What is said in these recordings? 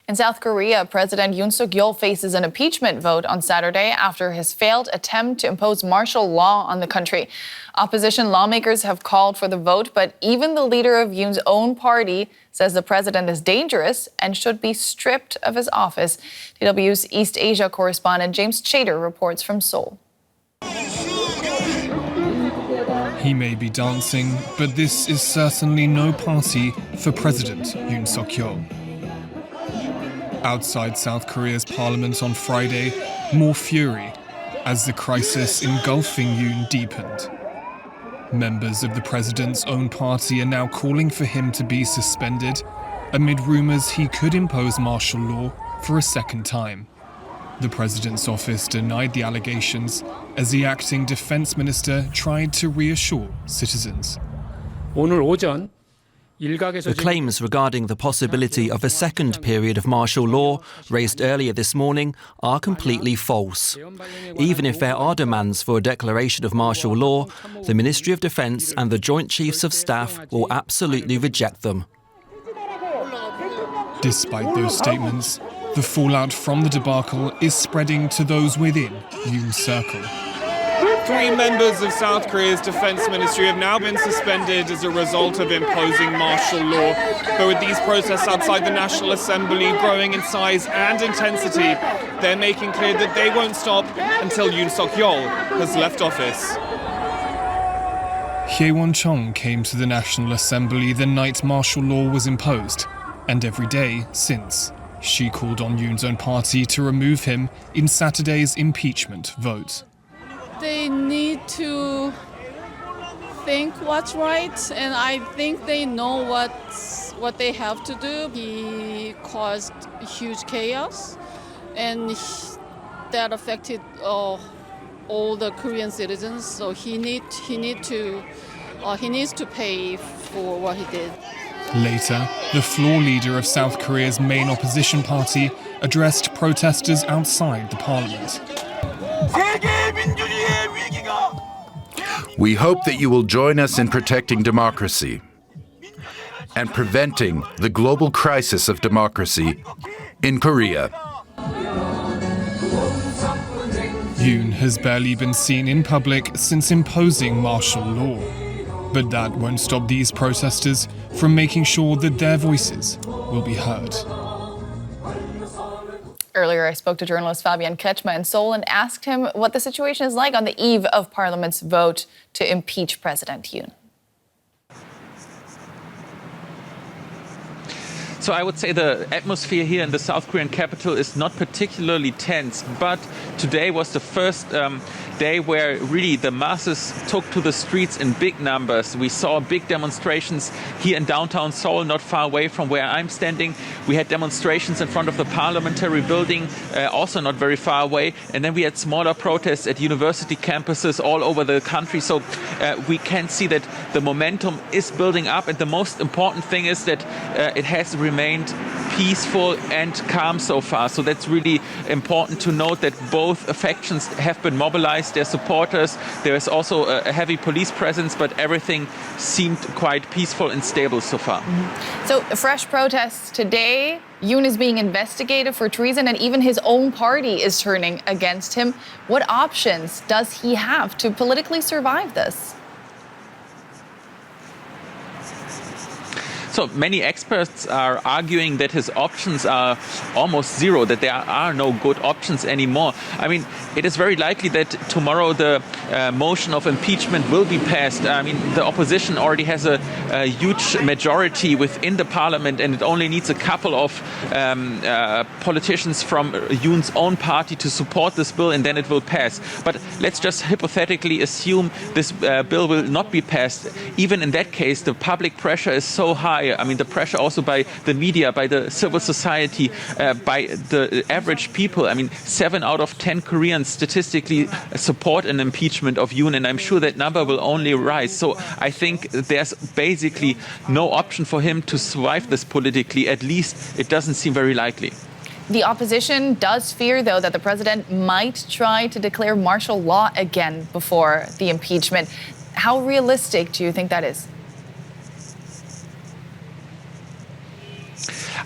In South Korea, President Yoon Suk-yeol faces an impeachment vote on Saturday after his failed attempt to impose martial law on the country. Opposition lawmakers have called for the vote, but even the leader of Yoon's own party says the president is dangerous and should be stripped of his office. DW's East Asia correspondent James Chater reports from Seoul. He may be dancing, but this is certainly no party for President Yoon Suk-yeol. Outside South Korea's parliament on Friday, more fury as the crisis engulfing Yoon deepened. Members of the president's own party are now calling for him to be suspended amid rumors he could impose martial law for a second time. The president's office denied the allegations as the acting defense minister tried to reassure citizens. The claims regarding the possibility of a second period of martial law raised earlier this morning are completely false. Even if there are demands for a declaration of martial law, the Ministry of Defense and the Joint Chiefs of Staff will absolutely reject them. Despite those statements, the fallout from the debacle is spreading to those within Yoon's circle. 3 members of South Korea's defense ministry have now been suspended as a result of imposing martial law. But with these protests outside the National Assembly growing in size and intensity, they're making clear that they won't stop until Yoon Suk-yeol has left office. Hye-won-chung came to the National Assembly the night martial law was imposed, and every day since. She called on Yoon's own party to remove him in Saturday's impeachment vote. They need to think what's right, and I think they know what they have to do. He caused huge chaos, and that affected all the Korean citizens. So he needs to pay for what he did. Later, the floor leader of South Korea's main opposition party addressed protesters outside the parliament. We hope that you will join us in protecting democracy and preventing the global crisis of democracy in Korea. Yoon has barely been seen in public since imposing martial law. But that won't stop these protesters from making sure that their voices will be heard. Earlier, I spoke to journalist Fabian Kretschmer in Seoul and asked him what the situation is like on the eve of Parliament's vote to impeach President Yoon. So I would say the atmosphere here in the South Korean capital is not particularly tense, but today was the first day where really the masses took to the streets in big numbers. We saw big demonstrations here in downtown Seoul, not far away from where I'm standing. We had demonstrations in front of the parliamentary building, also not very far away. And then we had smaller protests at university campuses all over the country. So we can see that the momentum is building up. And the most important thing is that it has remained peaceful and calm so far. So that's really important to note that both factions have been mobilized, their supporters. There is also a heavy police presence, but everything seemed quite peaceful and stable so far. So fresh protests today. Yoon is being investigated for treason, and even his own party is turning against him. What options does he have to politically survive this? So many experts are arguing that his options are almost zero, that there are no good options anymore. I mean, it is very likely that tomorrow the motion of impeachment will be passed. I mean, the opposition already has a huge majority within the parliament, and it only needs a couple of politicians from Yoon's own party to support this bill, and then it will pass. But let's just hypothetically assume this bill will not be passed. Even in that case, the public pressure is so high. I mean, the pressure also by the media, by the civil society, by the average people. I mean, 7 out of 10 Koreans statistically support an impeachment of Yoon, and I'm sure that number will only rise. So I think there's basically no option for him to survive this politically. At least it doesn't seem very likely. The opposition does fear, though, that the president might try to declare martial law again before the impeachment. How realistic do you think that is?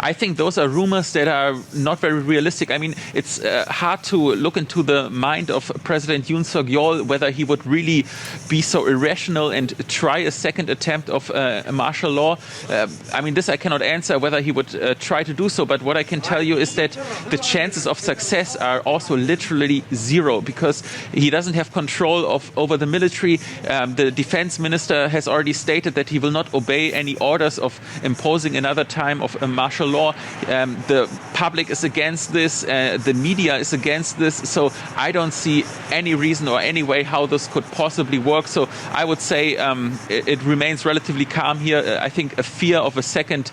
I think those are rumors that are not very realistic. I mean, it's hard to look into the mind of President Yoon Suk-yeol, whether he would really be so irrational and try a second attempt of martial law. I mean, this I cannot answer whether he would try to do so, but what I can tell you is that the chances of success are also literally zero, because he doesn't have control over the military. The defense minister has already stated that he will not obey any orders of imposing another time of martial law. The public is against this, the media is against this, so I don't see any reason or any way how this could possibly work. So I would say it remains relatively calm here. I think a fear of a second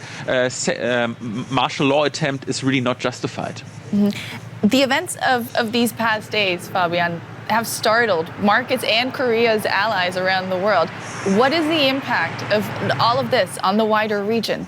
martial law attempt is really not justified. Mm-hmm. The events of these past days, Fabian, have startled markets and Korea's allies around the world. What is the impact of all of this on the wider region?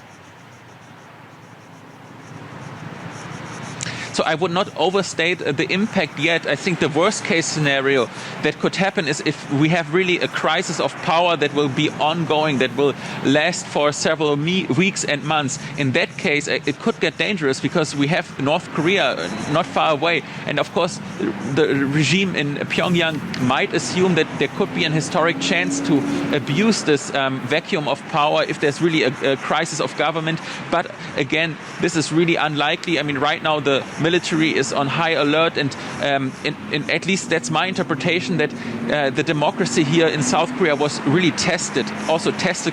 So I would not overstate the impact yet. I think the worst case scenario that could happen is if we have really a crisis of power that will be ongoing, that will last for several weeks and months. In that case, it could get dangerous, because we have North Korea not far away. And of course, the regime in Pyongyang might assume that there could be an historic chance to abuse this vacuum of power if there's really a crisis of government. But again, this is really unlikely. I mean, right now the military is on high alert, and at least that's my interpretation, that the democracy here in South Korea was really tested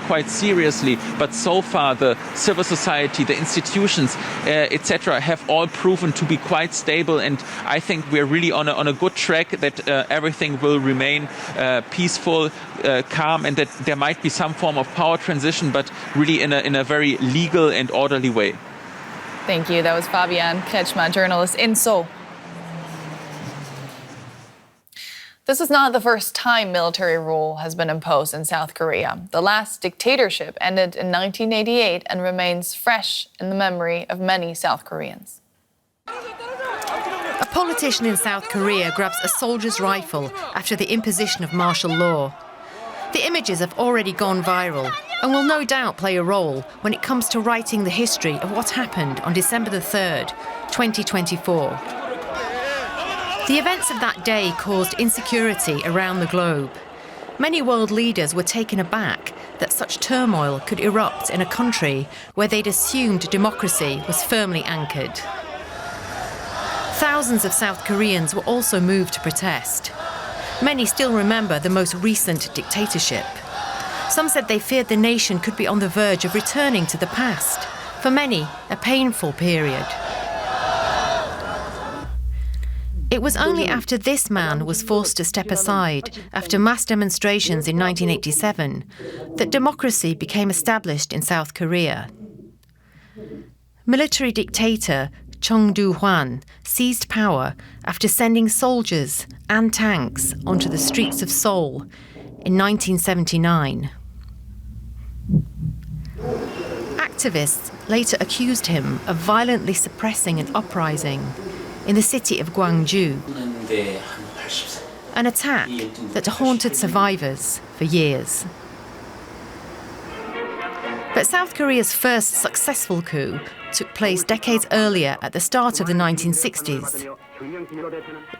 quite seriously. But so far, the civil society, the institutions, etc., have all proven to be quite stable, and I think we're really on a good track, that everything will remain peaceful, calm, and that there might be some form of power transition, but really in a very legal and orderly way. Thank you. That was Fabian Kretschmer, journalist in Seoul. This is not the first time military rule has been imposed in South Korea. The last dictatorship ended in 1988 and remains fresh in the memory of many South Koreans. A politician in South Korea grabs a soldier's rifle after the imposition of martial law. The images have already gone viral and will no doubt play a role when it comes to writing the history of what happened on December the 3rd, 2024. The events of that day caused insecurity around the globe. Many world leaders were taken aback that such turmoil could erupt in a country where they'd assumed democracy was firmly anchored. Thousands of South Koreans were also moved to protest. Many still remember the most recent dictatorship. Some said they feared the nation could be on the verge of returning to the past. For many, a painful period. It was only after this man was forced to step aside after mass demonstrations in 1987 that democracy became established in South Korea. Military dictator Chung Do-hwan seized power after sending soldiers and tanks onto the streets of Seoul in 1979. Activists later accused him of violently suppressing an uprising in the city of Gwangju, an attack that haunted survivors for years. But South Korea's first successful coup took place decades earlier at the start of the 1960s.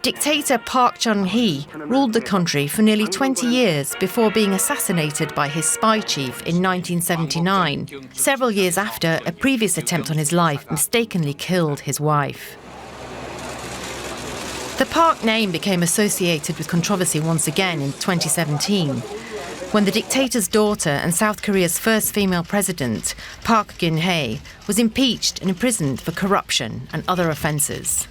Dictator Park Chung-hee ruled the country for nearly 20 years before being assassinated by his spy chief in 1979, several years after a previous attempt on his life mistakenly killed his wife. The Park name became associated with controversy once again in 2017, when the dictator's daughter and South Korea's first female president, Park Geun-hye, was impeached and imprisoned for corruption and other offences.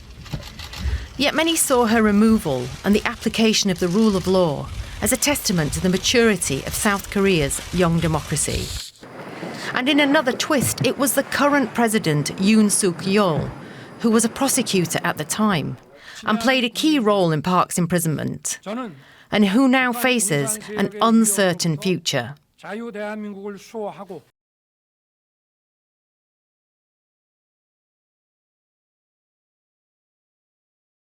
Yet many saw her removal and the application of the rule of law as a testament to the maturity of South Korea's young democracy. And in another twist, it was the current president, Yoon Suk-yeol, who was a prosecutor at the time and played a key role in Park's imprisonment, and who now faces an uncertain future.